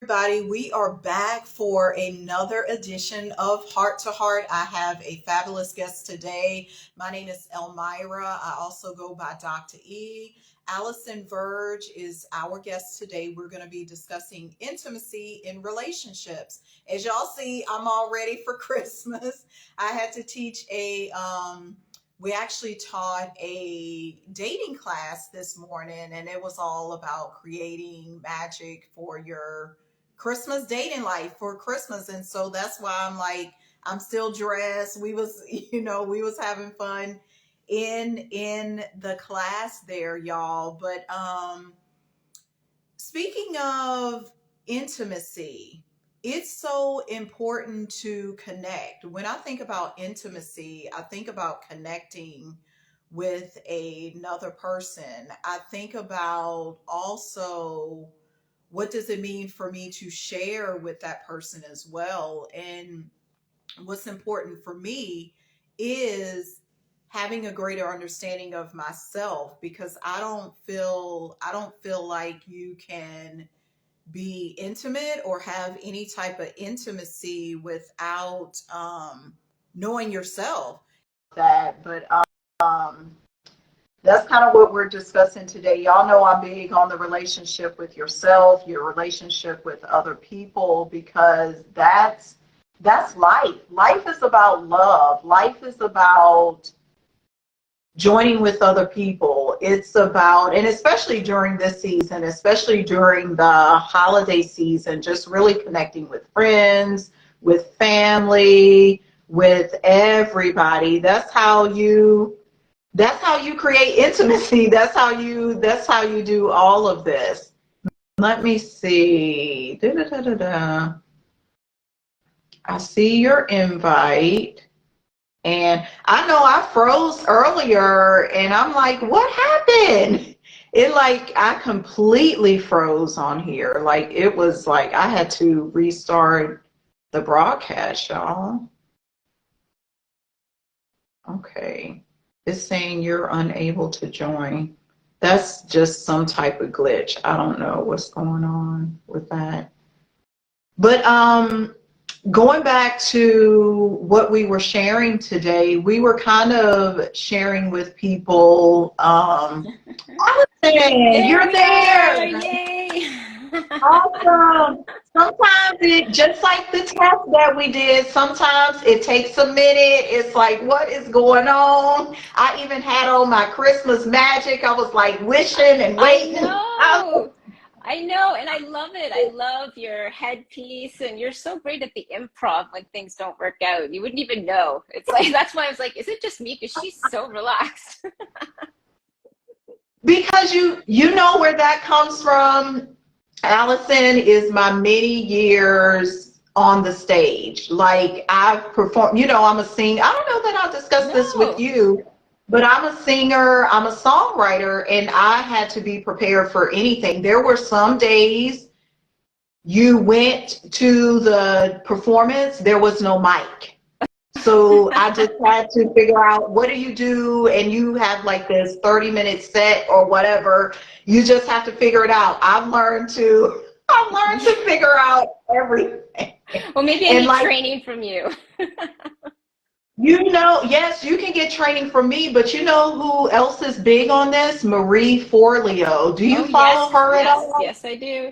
Everybody, we are back for another edition of Heart to Heart. I have a fabulous guest today. My name is Elmira. I also go by Dr. E. Alison Verge is our guest today. We're going to be discussing intimacy in relationships. As y'all see, I'm all ready for Christmas. I had to teach we actually taught a dating class this morning, and it was all about creating magic for your Christmas dating life for Christmas. And so that's why I'm still dressed. We was having fun in the class there, y'all. But speaking of intimacy, it's so important to connect. When I think about intimacy, I think about connecting with another person. I think about also what does it mean for me to share with that person as well. And what's important for me is having a greater understanding of myself, because I don't feel like you can be intimate or have any type of intimacy without knowing yourself. That, but um that's kind of what we're discussing today. Y'all know I'm big on the relationship with yourself, your relationship with other people, because that's life. Life is about love. Life is about joining with other people. It's about, and especially during this season, especially during the holiday season, just really connecting with friends, with family, with everybody. That's how you create intimacy. That's how you do all of this. Let me see. Da-da-da-da-da. I see your invite. And I know I froze earlier and I'm like, what happened? I completely froze on here. Like, it was like I had to restart the broadcast, y'all. Okay. It's saying you're unable to join. That's just some type of glitch. I don't know what's going on with that. But going back to what we were sharing today, we were kind of sharing with people. Allison, There you're we are! there. Yay! Awesome. Sometimes it, just like the test that we did, sometimes it takes a minute. It's like, what is going on? I even had on my Christmas magic. I was like wishing and I waiting. know! I know, and I love it. I love your headpiece, and you're so great at the improv when things don't work out. You wouldn't even know. It's like, that's why I was like, is it just me? Because she's so relaxed. Because you know where that comes from. Allison is my many years on the stage. Like, I've performed, I'm a singer. I don't know that I'll discuss this with No. you, but I'm a singer, I'm a songwriter, and I had to be prepared for anything. There were some days you went to the performance, there was no mic. So I just had to figure out, what do you do? And you have like this 30-minute set or whatever. You just have to figure it out. I've learned to figure out everything. Well, maybe I And need like, training from you. yes, you can get training from me, but you know who else is big on this? Marie Forleo. Do you Oh, follow yes, her at yes, all? yes, I do.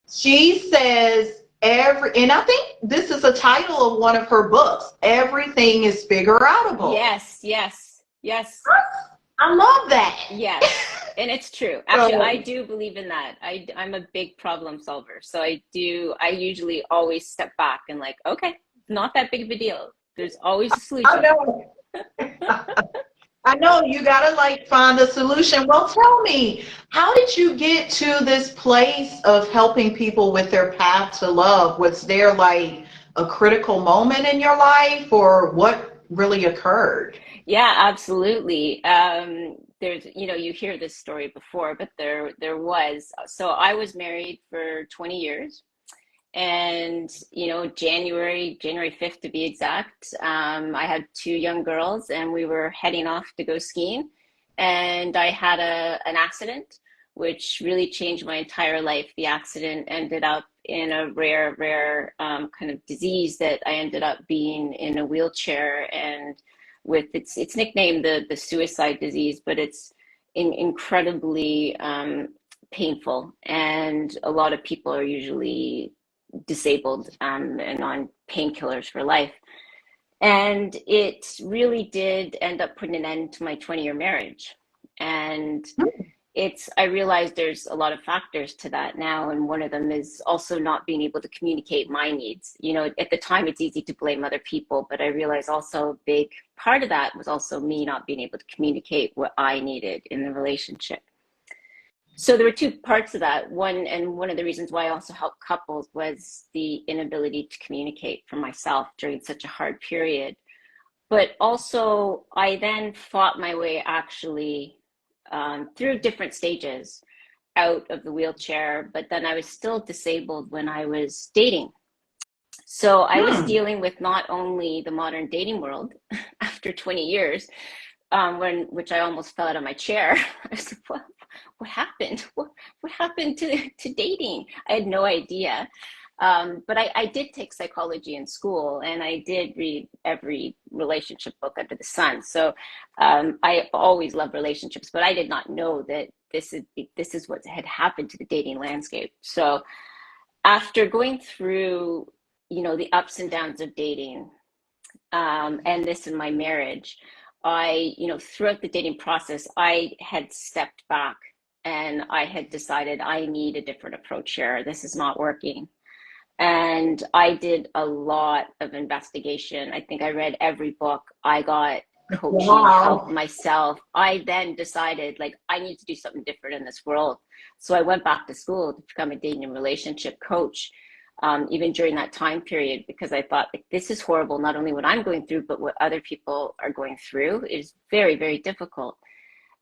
She says and I think this is a title of one of her books. Everything is figure outable. Yes, yes, yes. I love that. Yes, and it's true. Actually, I So, do believe in that. I'm a big problem solver. So I usually always step back and like, okay, not that big of a deal. There's always a I solution. know. I know you gotta like find a solution. Well, tell me, how did you get to this place of helping people with their path to love? Was there like a critical moment in your life, or what really occurred? Yeah, absolutely. You hear this story before, but there was. So I was married for 20 years. And January 5th to be exact, I had two young girls and we were heading off to go skiing, and I had an accident which really changed my entire life. The accident ended up in a rare kind of disease that I ended up being in a wheelchair, and with it's nicknamed the suicide disease, but it's incredibly painful, and a lot of people are usually disabled and on painkillers for life. And it really did end up putting an end to my 20-year marriage. And I realized there's a lot of factors to that now. And one of them is also not being able to communicate my needs. You know, at the time, it's easy to blame other people, but I realized also a big part of that was also me not being able to communicate what I needed in the relationship. So there were two parts of that. One of the reasons why I also helped couples was the inability to communicate for myself during such a hard period. But also, I then fought my way actually through different stages out of the wheelchair, but then I was still disabled when I was dating. So I was dealing with not only the modern dating world after 20 years, which I almost fell out of my chair. I was like, what happened? What happened to dating? I had no idea. But I did take psychology in school, and I did read every relationship book under the sun. So I always loved relationships, but I did not know that this is what had happened to the dating landscape. So after going through, the ups and downs of dating, and this in my marriage, throughout the dating process, I had stepped back and I had decided I need a different approach here. This is not working. And I did a lot of investigation. I think I read every book. I got coaching, help myself. I then decided, like, I need to do something different in this world. So I went back to school to become a dating and relationship coach, even during that time period, because I thought, like, this is horrible. Not only what I'm going through, but what other people are going through is very, very difficult.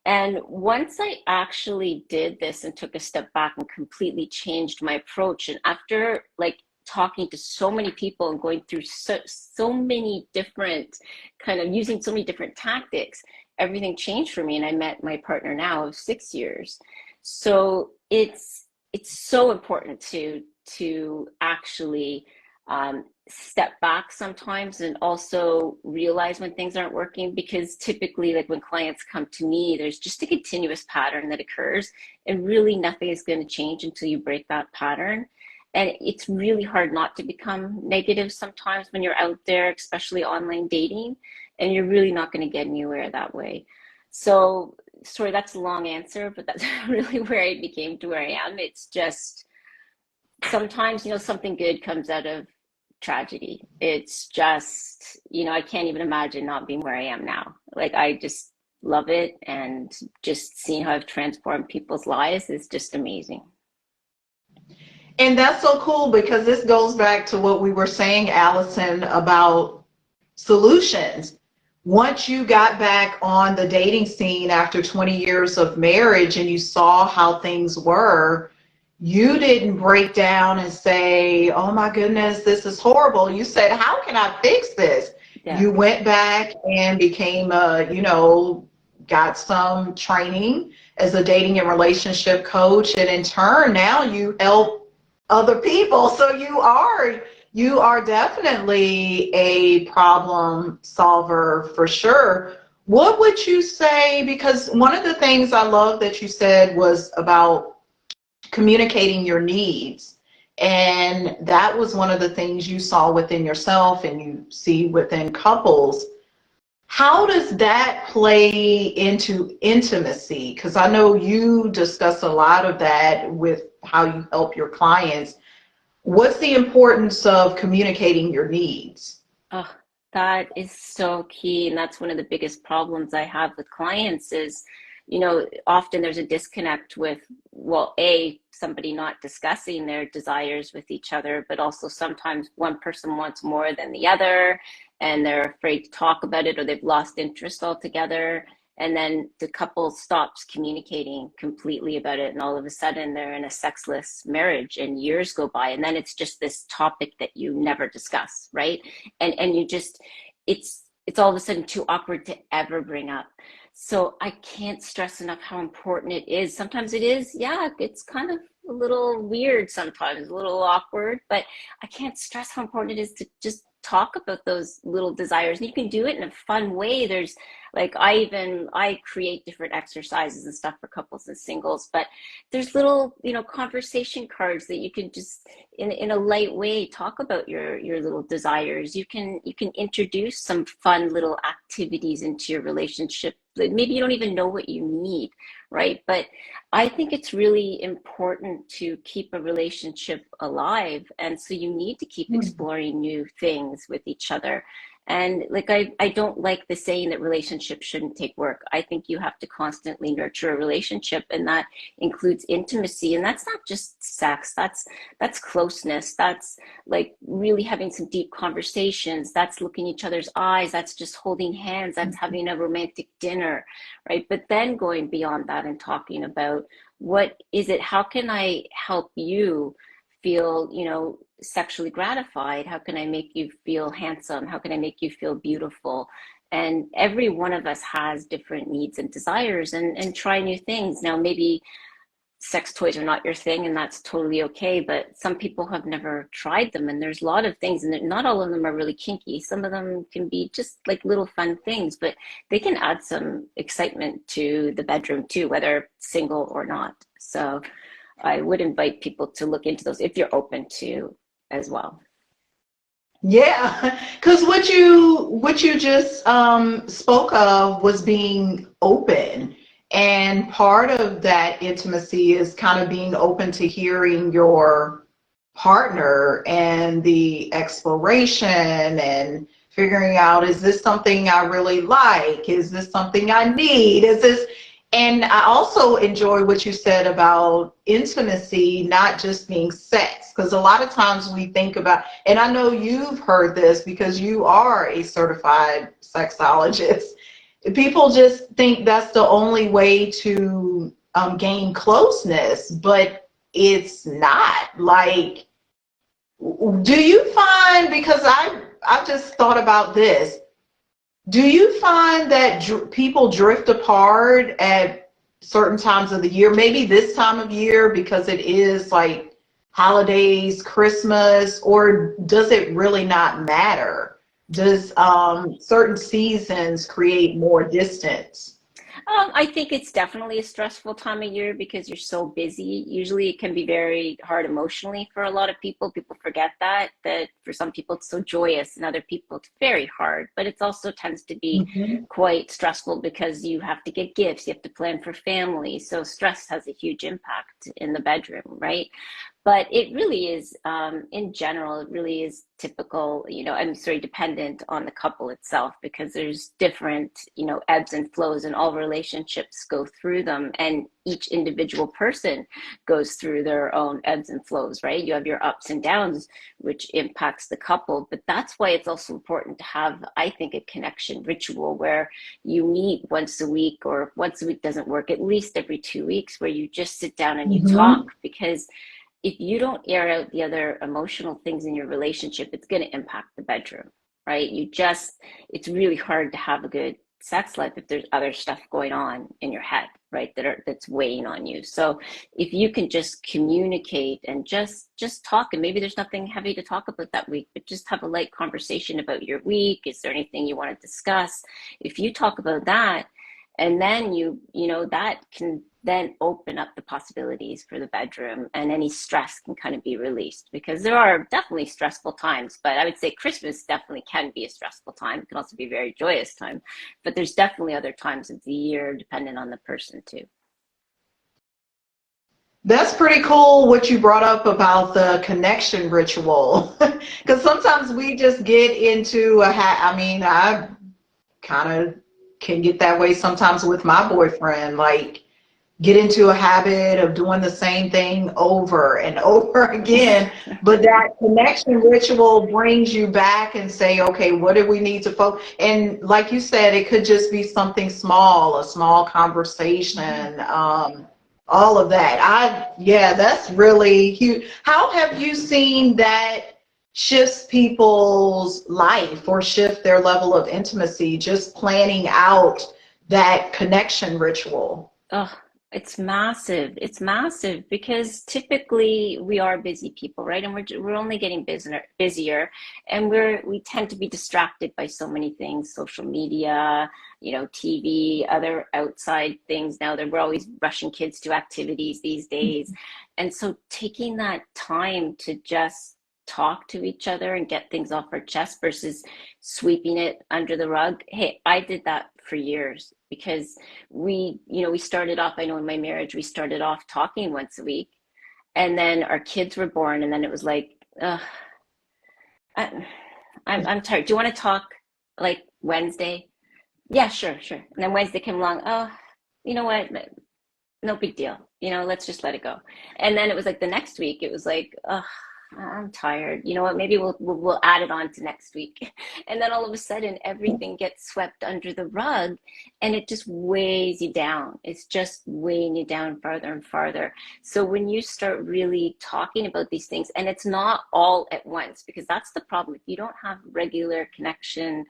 And once I actually did this and took a step back and completely changed my approach, and after like talking to so many people and going through so many different kind of using so many different tactics, everything changed for me. And I met my partner now of 6 years. So it's so important to actually step back sometimes and also realize when things aren't working, because typically, like, when clients come to me, there's just a continuous pattern that occurs, and really nothing is going to change until you break that pattern. And it's really hard not to become negative sometimes when you're out there, especially online dating, and you're really not going to get anywhere that way. So sorry, that's a long answer, but that's really where I became to where I am. It's just sometimes, something good comes out of tragedy. It's just, I can't even imagine not being where I am now. Like, I just love it, and just seeing how I've transformed people's lives is just amazing. And that's so cool, because this goes back to what we were saying, Allison, about solutions. Once you got back on the dating scene after 20 years of marriage and you saw how things were, you didn't break down and say, oh my goodness, this is horrible. You said, how can I fix this? Yeah. You went back and became got some training as a dating and relationship coach. And in turn, now you help other people. So you are definitely a problem solver for sure. What would you say? Because one of the things I love that you said was about communicating your needs. And that was one of the things you saw within yourself and you see within couples. How does that play into intimacy? Because I know you discuss a lot of that with how you help your clients. What's the importance of communicating your needs? Oh, that is so key. And that's one of the biggest problems I have with clients is, often there's a disconnect with, well, somebody not discussing their desires with each other, but also sometimes one person wants more than the other and they're afraid to talk about it, or they've lost interest altogether. And then the couple stops communicating completely about it. And all of a sudden they're in a sexless marriage and years go by. And then it's just this topic that you never discuss, right? And you just, it's all of a sudden too awkward to ever bring up. So I can't stress enough how important it is. Sometimes it is, yeah, it's kind of a little weird sometimes, a little awkward, but I can't stress how important it is to just talk about those little desires. And you can do it in a fun way. There's like I create different exercises and stuff for couples and singles, but there's little, conversation cards that you can just in a light way talk about your little desires. You can introduce some fun little activities into your relationship. Maybe you don't even know what you need, right? But I think it's really important to keep a relationship alive. And so you need to keep exploring new things with each other. And like, I don't like the saying that relationships shouldn't take work. I think you have to constantly nurture a relationship, and that includes intimacy. And that's not just sex. That's closeness. That's like really having some deep conversations. That's looking each other's eyes. That's just holding hands. That's having a romantic dinner, right? But then going beyond that and talking about what is it? How can I help you feel, sexually gratified? How can I make you feel handsome? How can I make you feel beautiful? And every one of us has different needs and desires, and try new things. Now, maybe sex toys are not your thing, and that's totally okay, but some people have never tried them, and there's a lot of things, and not all of them are really kinky. Some of them can be just like little fun things, but they can add some excitement to the bedroom too, whether single or not. So I would invite people to look into those if you're open to as well. Yeah, because what you just spoke of was being open, and part of that intimacy is kind of being open to hearing your partner and the exploration and figuring out, is this something I really like? Is this something I need? Is this And I also enjoy what you said about intimacy not just being sex, because a lot of times we think about, and I know you've heard this because you are a certified sexologist, people just think that's the only way to gain closeness, but it's not. Like, do you find, because I've just thought about this, do you find that people drift apart at certain times of the year? Maybe this time of year because it is like holidays, Christmas, or does it really not matter? Does certain seasons create more distance? I think it's definitely a stressful time of year because you're so busy. Usually it can be very hard emotionally for a lot of people. People forget that for some people it's so joyous and other people it's very hard, but it also tends to be Mhm. quite stressful because you have to get gifts, you have to plan for family. So stress has a huge impact in the bedroom, right? But it really is, in general, it really is typical, I'm sorry, dependent on the couple itself, because there's different, ebbs and flows, and all relationships go through them. And each individual person goes through their own ebbs and flows, right? You have your ups and downs, which impacts the couple. But that's why it's also important to have, I think, a connection ritual where you meet once a week, or if once a week doesn't work, at least every 2 weeks, where you just sit down and you talk. Mhm. Because if you don't air out the other emotional things in your relationship, it's going to impact the bedroom, right? It's really hard to have a good sex life if there's other stuff going on in your head, right? That's weighing on you. So if you can just communicate and just talk, and maybe there's nothing heavy to talk about that week, but just have a light conversation about your week. Is there anything you want to discuss? If you talk about that, and then that can then open up the possibilities for the bedroom, and any stress can kind of be released, because there are definitely stressful times. But I would say Christmas definitely can be a stressful time. It can also be a very joyous time, but there's definitely other times of the year depending on the person too. That's pretty cool what you brought up about the connection ritual. Because sometimes we just get into I mean, I kind of can get that way sometimes with my boyfriend, like get into a habit of doing the same thing over and over again. But that connection ritual brings you back and say, okay, what do we need to focus? And like you said, it could just be something small, a small conversation, all of that. Yeah, that's really huge. How have you seen that shifts people's life or shift their level of intimacy, just planning out that connection ritual? Oh, It's massive. It's massive because typically we are busy people, right? And we're only getting busier, and we tend to be distracted by so many things, social media, TV, other outside things. Now that we're always rushing kids to activities these days, and so taking that time to just talk to each other and get things off our chest versus sweeping it under the rug. Hey, I did that for years because we started off, I know in my marriage, we started off talking once a week, and then our kids were born, and then it was like, I, I'm tired. Do you want to talk like Wednesday? Yeah, sure, sure. And then Wednesday came along. Oh, you know what? No big deal. Let's just let it go. And then it was like the next week, it was like, oh, I'm tired. You know what? Maybe we'll add it on to next week. And then all of a sudden, everything gets swept under the rug, and it just weighs you down. It's just weighing you down farther and farther. So when you start really talking about these things, and it's not all at once, because that's the problem. If you don't have regular connection,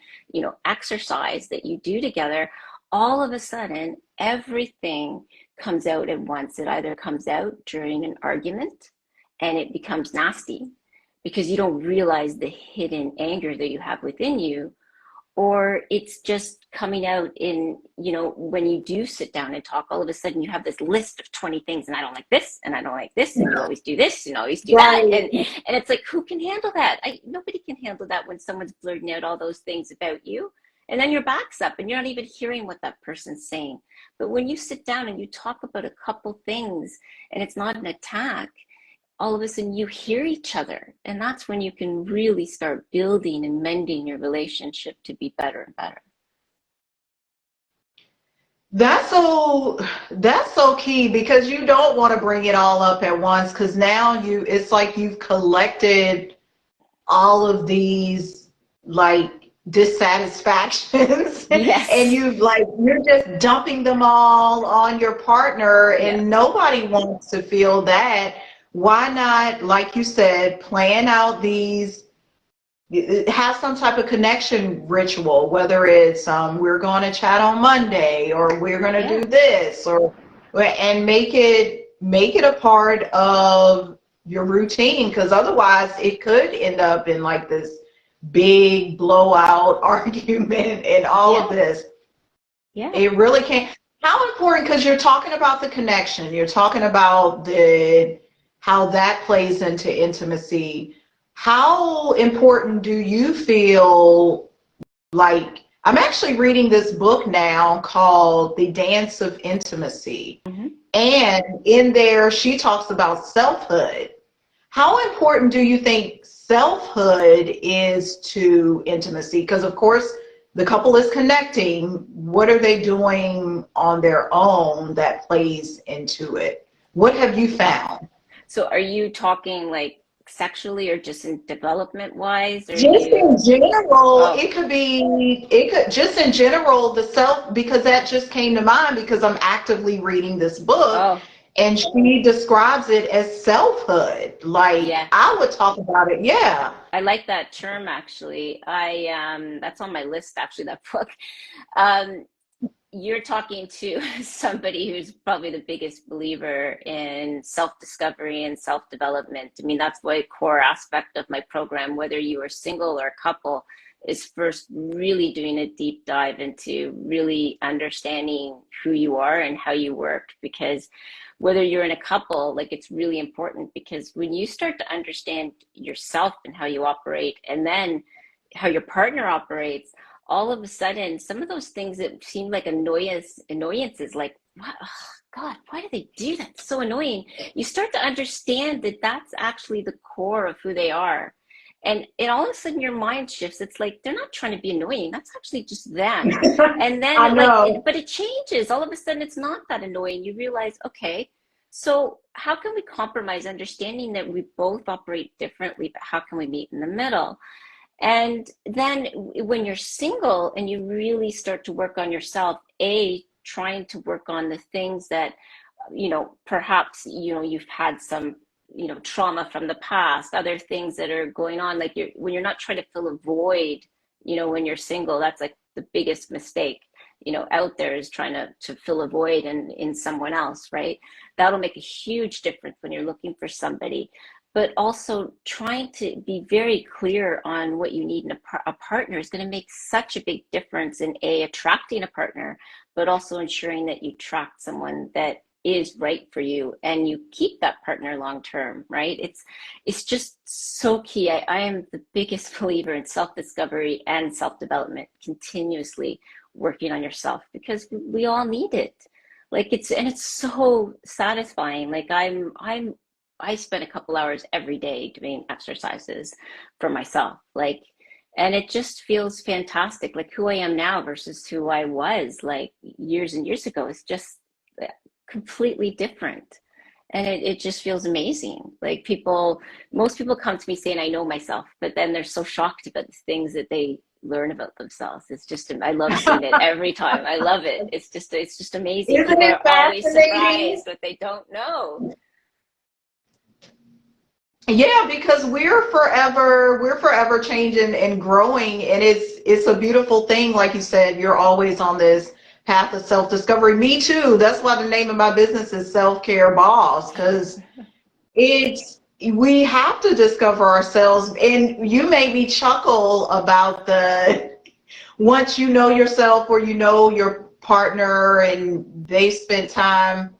exercise that you do together, all of a sudden, everything comes out at once. It either comes out during an argument and it becomes nasty because you don't realize the hidden anger that you have within you, or it's just coming out in, when you do sit down and talk, all of a sudden you have this list of 20 things, and I don't like this, and I don't like this, and you always do this, and always do that. And it's like, who can handle that? Nobody can handle that when someone's blurting out all those things about you. And then your back's up and you're not even hearing what that person's saying. But when you sit down and you talk about a couple things and it's not an attack, all of a sudden you hear each other. And that's when you can really start building and mending your relationship to be better and better. That's so key, because you don't want to bring it all up at once, because now it's like you've collected all of these like dissatisfactions and Yes. you're just dumping them all on your partner, Yeah. and nobody wants to feel that. Why not, like you said, plan out these, have some type of connection ritual, whether it's we're going to chat on Monday, or we're going to Yeah. do this, and make it a part of your routine, because otherwise it could end up in like this big blowout argument and all of Yeah. this. Yeah. It really can. How important, because you're talking about the connection, you're talking about the how that plays into intimacy. How important do you feel like, I'm actually reading this book now called The Dance of Intimacy. Mm-hmm. And in there, she talks about selfhood. How important do you think selfhood is to intimacy? Because, of course, the couple is connecting. What are they doing on their own that plays into it? What have you found? So are you talking like sexually or just in development wise? Or Just you, in general, oh, it could just in general, the self, because that just came to mind because I'm actively reading this book, oh, and she describes it as selfhood. Like, yes. I would talk about it. Yeah. I like that term actually. That's on my list actually, that book. Um, you're talking to somebody who's probably the biggest believer in self-discovery and self-development. I mean, that's why a core aspect of my program, whether you are single or couple, is first really doing a deep dive into really understanding who you are and how you work. Because whether you're in a couple, like, it's really important, because when you start to understand yourself and how you operate, and then how your partner operates, all of a sudden, some of those things that seem like annoyances, like, what? Oh, God, why do they do that? It's so annoying. You start to understand that that's actually the core of who they are. And all of a sudden your mind shifts. It's like, they're not trying to be annoying. That's actually just them. And then I know. but it changes. All of a sudden it's not that annoying. You realize, okay, so how can we compromise, understanding that we both operate differently, but how can we meet in the middle? And then when you're single and you really start to work on yourself, trying to work on the things that, perhaps, you've had some, trauma from the past, other things that are going on, when you're not trying to fill a void, when you're single, that's like the biggest mistake. out there is trying to fill a void in someone else, right? That'll make a huge difference when you're looking for somebody. But also trying to be very clear on what you need in a partner is going to make such a big difference in attracting a partner, but also ensuring that you attract someone that is right for you and you keep that partner long term, right? It's just so key. I am the biggest believer in self-discovery and self-development, continuously working on yourself, because we all need it. Like it's so satisfying. Like I spend a couple hours every day doing exercises for myself. Like, and it just feels fantastic. Like who I am now versus who I was like years and years ago is just completely different. And it just feels amazing. Like most people come to me saying, I know myself, but then they're so shocked about the things that they learn about themselves. It's just, I love seeing it every time. I love it. It's just amazing. Isn't People it are always fascinating? surprised what they don't know. Yeah, because we're forever changing and growing, and it's a beautiful thing. Like you said, you're always on this path of self-discovery. Me too. That's why the name of my business is Self-Care Boss, because it's we have to discover ourselves. And you made me chuckle about the once you know yourself or you know your partner and they spent time,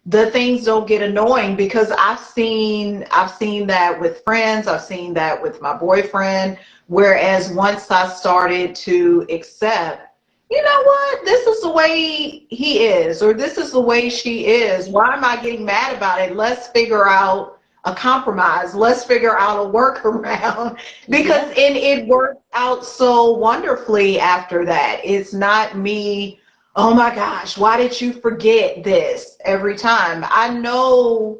the things don't get annoying, because I've seen that with friends, I've seen that with my boyfriend, whereas once I started to accept, you know what, this is the way he is, or this is the way she is, why am I getting mad about it? Let's figure out a compromise, let's figure out a workaround. Because Yeah. and it worked out so wonderfully after that. It's not me, oh my gosh, why did you forget this every time? I know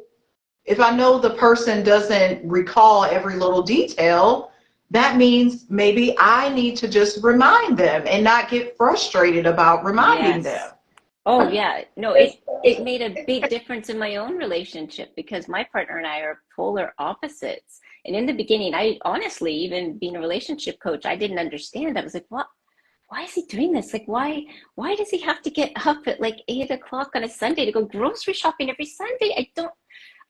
if I know the person doesn't recall every little detail, that means maybe I need to just remind them and not get frustrated about reminding them. Yes. Oh yeah. No, it made a big difference in my own relationship because my partner and I are polar opposites. And in the beginning, I honestly, even being a relationship coach, I didn't understand. I was like, what? Why is he doing this? Like, why does he have to get up at like 8 o'clock on a Sunday to go grocery shopping every Sunday? I don't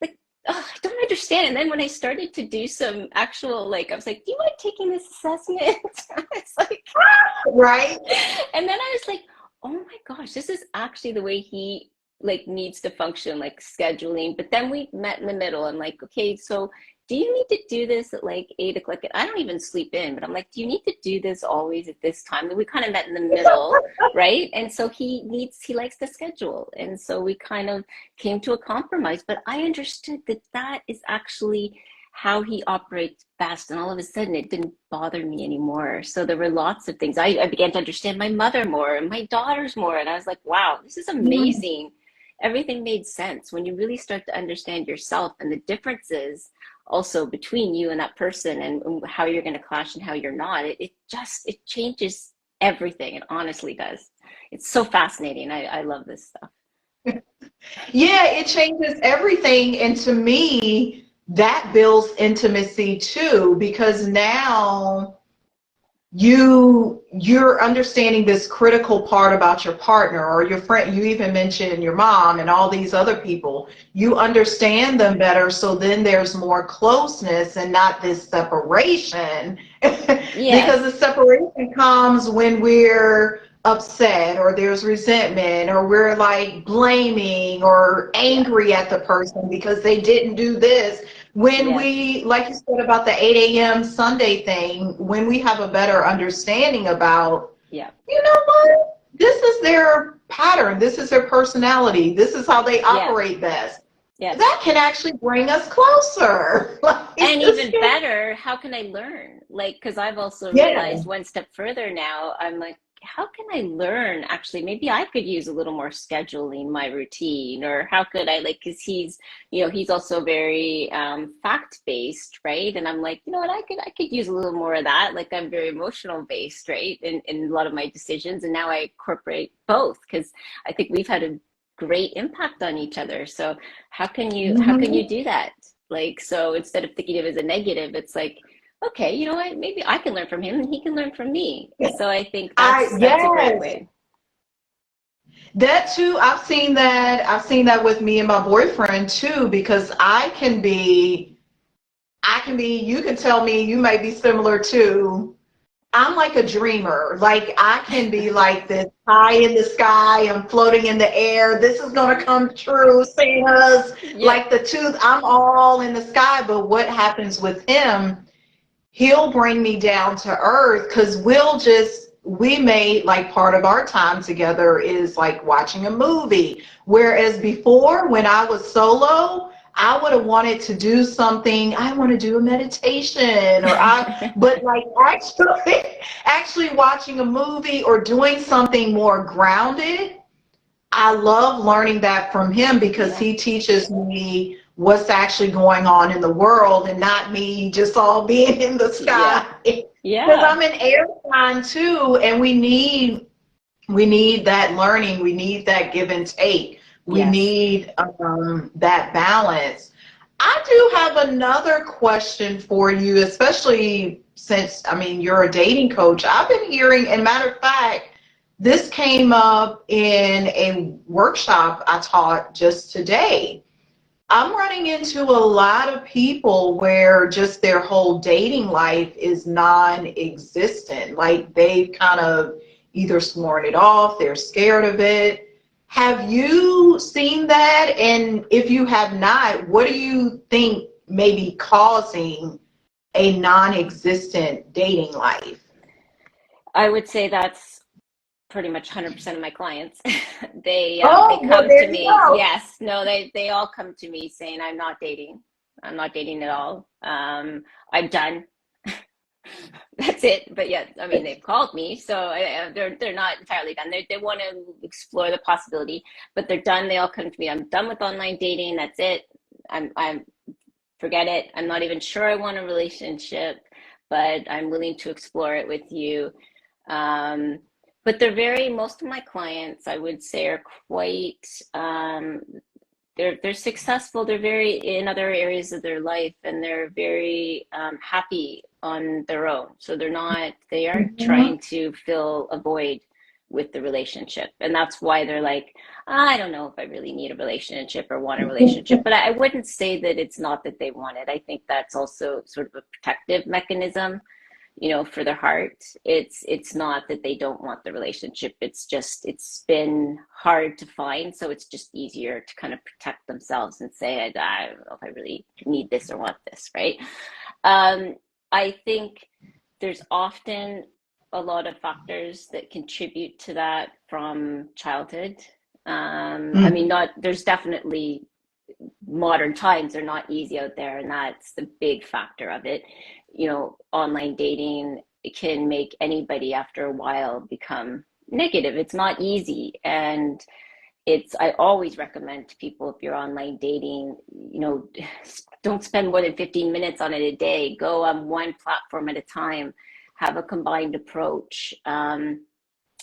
like, oh, I don't understand. And then when I started to do some actual, like, I was like, do you mind taking this assessment? It's like, Right? and then I was like, oh my gosh, this is actually the way he like needs to function, like scheduling. But then we met in the middle. I'm like, okay, so do you need to do this at like 8 o'clock? And I don't even sleep in, but I'm like, do you need to do this always at this time? And we kind of met in the middle, right? And so he likes the schedule. And so we kind of came to a compromise. But I understood that that is actually how he operates best. And all of a sudden, it didn't bother me anymore. So there were lots of things. I began to understand my mother more and my daughters more. And I was like, wow, this is amazing. Everything made sense when you really start to understand yourself and the differences also between you and that person and how you're going to clash and how you're not. It changes everything. It honestly does. It's so fascinating. I love this stuff. Yeah, it changes everything. And to me, that builds intimacy too, because now you're understanding this critical part about your partner or your friend. You even mentioned your mom and all these other people. You understand them better, so then there's more closeness and not this separation. Because the Yes. separation comes when we're upset or there's resentment or we're like blaming or Yeah. angry at the person because they didn't do this. When Yes. we, like you said about the 8 a.m. Sunday thing, when we have a better understanding about, Yeah. you know what, this is their pattern, this is their personality, this is how they Yeah. operate best, Yes. that can actually bring us closer. Like, And this even can, better, how can I learn? Like, because I've also yeah, realized one step further now, I'm like, how can I learn? Actually, maybe I could use a little more scheduling my routine, or how could I, like, because he's also very fact-based, right? And I'm like, you know what, I could use a little more of that. Like, I'm very emotional based, right? In a lot of my decisions. And now I incorporate both because I think we've had a great impact on each other. So how can you hmm, do that? Like, so instead of thinking of it as a negative, it's like, okay, you know what? Maybe I can learn from him and he can learn from me. So I think I that's a great yes, way. That too, I've seen that with me and my boyfriend too, because I can be, you can tell me you may be similar too. I'm like a dreamer. Like I can be like this high in the sky, I'm floating in the air. This is gonna come true, Santa's Yep. like the tooth, I'm all in the sky. But what happens with him, he'll bring me down to earth because we made like part of our time together is like watching a movie. Whereas before, when I was solo, I would have wanted to do something. I want to do a meditation but like actually watching a movie or doing something more grounded, I love learning that from him because Yeah. he teaches me what's actually going on in the world and not me just all being in the Yeah. sky. Because Yeah. I'm an air sign too, and we need that learning. We need that give and take. We Yes. need that balance. I do have another question for you, especially since, I mean, you're a dating coach. I've been hearing, and matter of fact, this came up in a workshop I taught just today. I'm running into a lot of people where just their whole dating life is non-existent. Like they've kind of either sworn it off, they're scared of it. Have you seen that? And if you have not, what do you think may be causing a non-existent dating life? I would say that's pretty much 100% of my clients. They Oh, well, come to there you me. go. Yes, no, they all come to me saying I'm not dating. I'm not dating at all. I'm done. That's it. But yeah, I mean, they've called me, so they're not entirely done. They want to explore the possibility, but they're done. They all come to me. I'm done with online dating. That's it. I'm forget it. I'm not even sure I want a relationship, but I'm willing to explore it with you. Um, but most of my clients, I would say, are quite they're successful. They're very in other areas of their life, and they're very happy on their own. So they aren't Mhm. trying to fill a void with the relationship, and that's why they're like, I don't know if I really need a relationship or want a relationship. But I wouldn't say that it's not that they want it. I think that's also sort of a protective mechanism, for their heart. It's not that they don't want the relationship. It's just it's been hard to find, so it's just easier to kind of protect themselves and say, I don't know if I really need this or want this, right? Um, I think there's often a lot of factors that contribute to that from childhood. I mean, Mhm. not there's definitely modern times are not easy out there, and that's the big factor of it. Online dating can make anybody after a while become negative. It's not easy, and I always recommend to people, if you're online dating, don't spend more than 15 minutes on it a day. Go on one platform at a time, have a combined approach.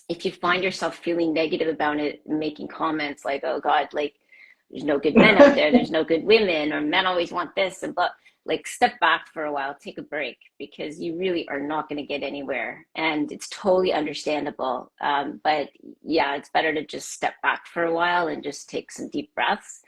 If you find yourself feeling negative about it, making comments like, oh God, like there's no good men out there, there's no good women, or men always want this, and but like step back for a while, take a break, because you really are not going to get anywhere, and it's totally understandable. But yeah, it's better to just step back for a while and just take some deep breaths.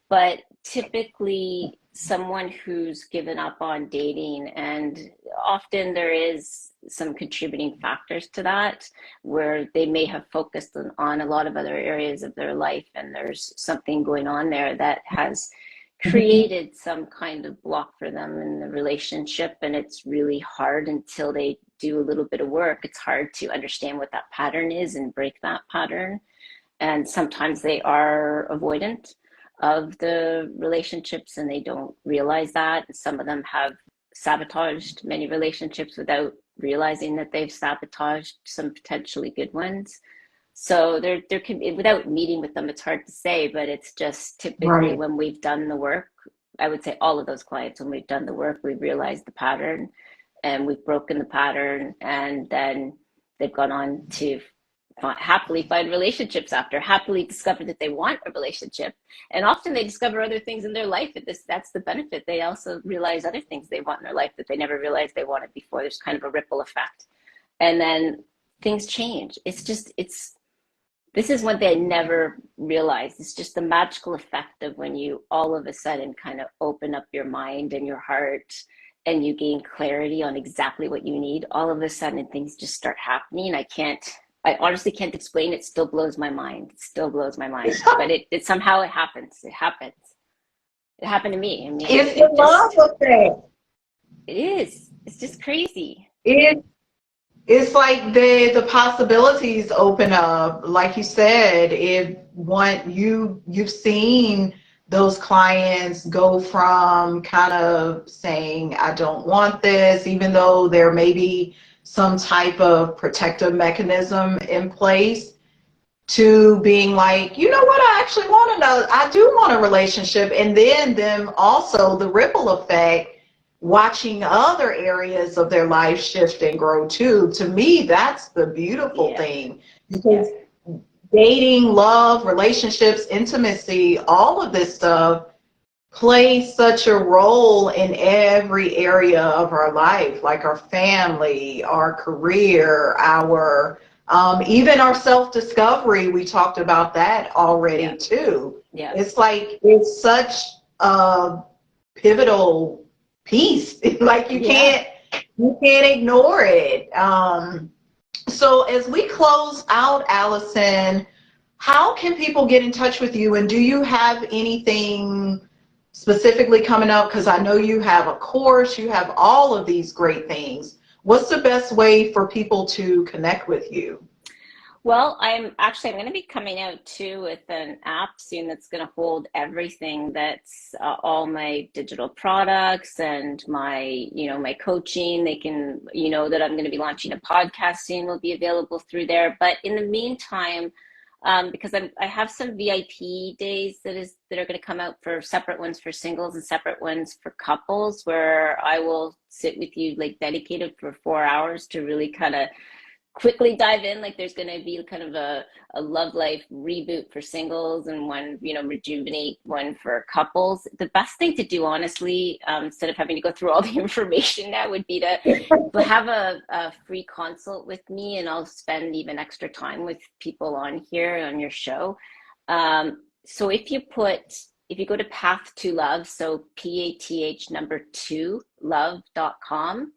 But typically, someone who's given up on dating, and often there is some contributing factors to that, where they may have focused on a lot of other areas of their life, and there's something going on there that has created some kind of block for them in the relationship. And it's really hard until they do a little bit of work. It's hard to understand what that pattern is and break that pattern. And sometimes they are avoidant of the relationships and they don't realize that. Some of them have sabotaged many relationships without realizing that they've sabotaged some potentially good ones. So there can be, without meeting with them, it's hard to say, but it's just typically Right. when we've done the work, I would say all of those clients, when we've done the work, we've realized the pattern and we've broken the pattern, and then they've gone on to happily find relationships after, happily discover that they want a relationship. And often they discover other things in their life. That's the benefit. They also realize other things they want in their life that they never realized they wanted before. There's kind of a ripple effect. And then things change. It's This is one thing I never realized. It's just the magical effect of when you all of a sudden kind of open up your mind and your heart and you gain clarity on exactly what you need. All of a sudden things just start happening. I honestly can't explain. It still blows my mind. It still blows my mind. But it somehow it happens. It happens. It happened to me. I mean, It's the it love just, effect. it is. It's just crazy. It It's like the possibilities open up. Like you said, if one you've seen those clients go from kind of saying, I don't want this, even though there may be some type of protective mechanism in place, to being like, you know what, I actually want I do want a relationship. And then them also the ripple effect, watching other areas of their life shift and grow too. To me, that's the beautiful Yeah. thing, Yeah. because dating, love, relationships, intimacy, all of this stuff plays such a role in every area of our life, like our family, our career, our even our self-discovery. We talked about that Yeah. already too. Yeah. It's like it's such a pivotal piece. Like Yeah. you can't ignore it. So as we close out, Allison, how can people get in touch with you? And do you have anything specifically coming up? Because I know you have a course, you have all of these great things. What's the best way for people to connect with you? Well, I'm going to be coming out too with an app soon that's going to hold everything that's all my digital products and my, my coaching. They can, that I'm going to be launching a podcast soon will be available through there. But in the meantime, because I have some VIP days that are going to come out, for separate ones for singles and separate ones for couples, where I will sit with you like dedicated for 4 hours to really kind of quickly dive in. Like there's going to be kind of a love life reboot for singles, and one, rejuvenate one for couples. The best thing to do, honestly, instead of having to go through all the information now, would be to have a free consult with me, and I'll spend even extra time with people on here on your show. So if you go to Path to Love, so PATH number 2 love.com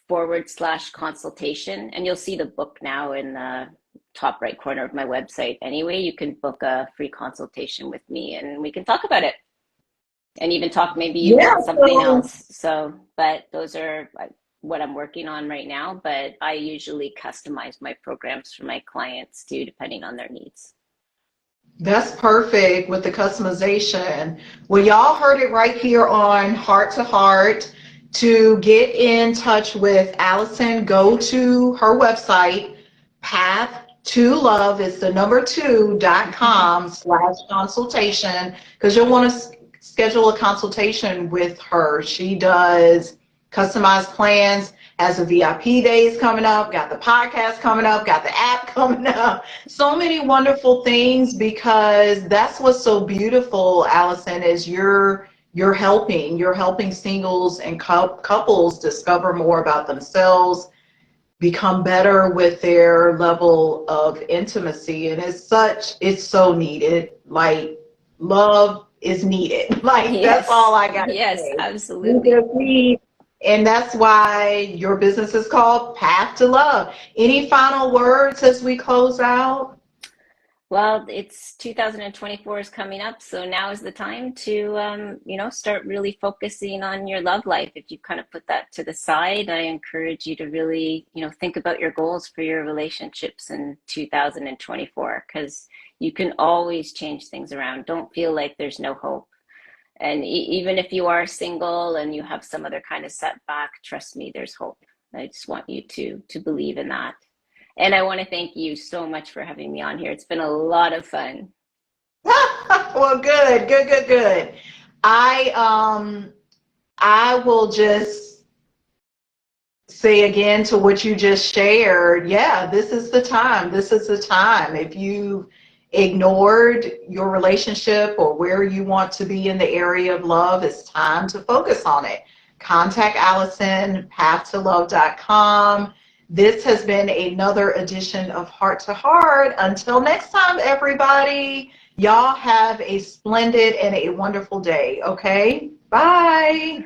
/ consultation, and you'll see the book now in the top right corner of my website. Anyway, you can book a free consultation with me and we can talk about it, and even talk maybe even Yeah, about something so else. So, but those are what I'm working on right now, but I usually customize my programs for my clients too, depending on their needs. that's perfect with the customization. Well, y'all heard it right here on Heart to Heart. To get in touch with Allison, go to her website, Path to Love is the number 2.com / consultation, because you'll want to schedule a consultation with her. She does customized plans, has the VIP days coming up, got the podcast coming up, got the app coming up. So many wonderful things, because that's what's so beautiful, Allison, is you're helping singles and couples discover more about themselves, become better with their level of intimacy. And it's so needed. Like, love is needed. Like, that's all Yes, I got to yes, say. We absolutely. just need, and that's why your business is called Path to Love. Any final words as we close out? Well, it's 2024 is coming up, so now is the time to, start really focusing on your love life. If you kind of put that to the side, I encourage you to really, think about your goals for your relationships in 2024, because you can always change things around. Don't feel like there's no hope. And even if you are single and you have some other kind of setback, trust me, there's hope. I just want you to believe in that. And I want to thank you so much for having me on here. It's been a lot of fun. Well, good, good, good, good. I will just say again to what you just shared. Yeah, this is the time. This is the time. If you ignored your relationship or where you want to be in the area of love, it's time to focus on it. Contact Allison, pathtolove.com. This has been another edition of Heart to Heart. Until next time, everybody, y'all have a splendid and a wonderful day, okay? Bye.